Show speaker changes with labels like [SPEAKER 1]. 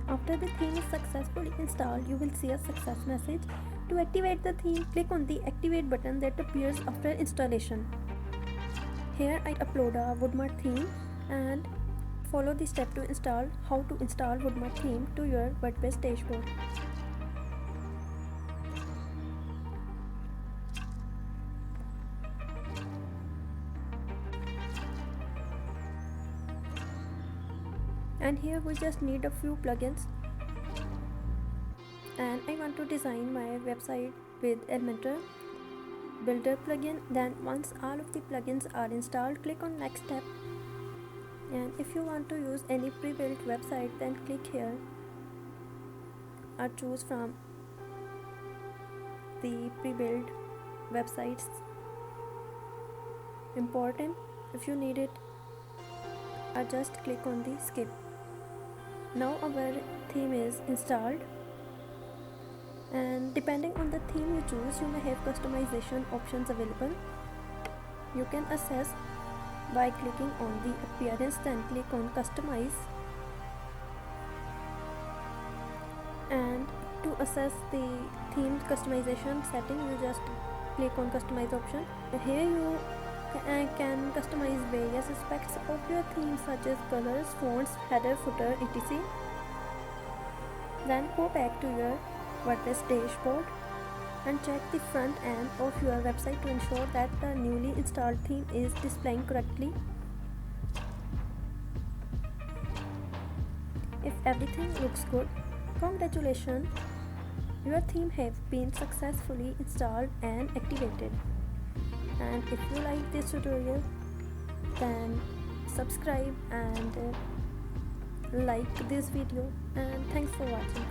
[SPEAKER 1] After the theme is successfully installed, you will see a success message. To activate the theme, click on the activate button that appears after installation. Here I upload a Woodmart theme and follow the step to install how to install Woodmart theme to your WordPress dashboard. And here we just need a few plugins, and I want to design my website with Elementor Builder plugin. Then once all of the plugins are installed, click on next step, and if you want to use any pre-built website, then click here or choose from the pre-built websites important. If you need it, or just click on the skip. Now our theme is installed, and depending on the theme you choose, you may have customization options available. You can access by clicking on the appearance, then click on customize, and to access the theme customization setting, you just click on customize option. Here you can customize various aspects of your theme such as colors, fonts, header, footer, etc. Then go back to your WordPress dashboard and check the front end of your website to ensure that the newly installed theme is displaying correctly. If everything looks good, congratulations! Your theme has been successfully installed and activated. And if you like this tutorial, then subscribe and like this video, and thanks for watching.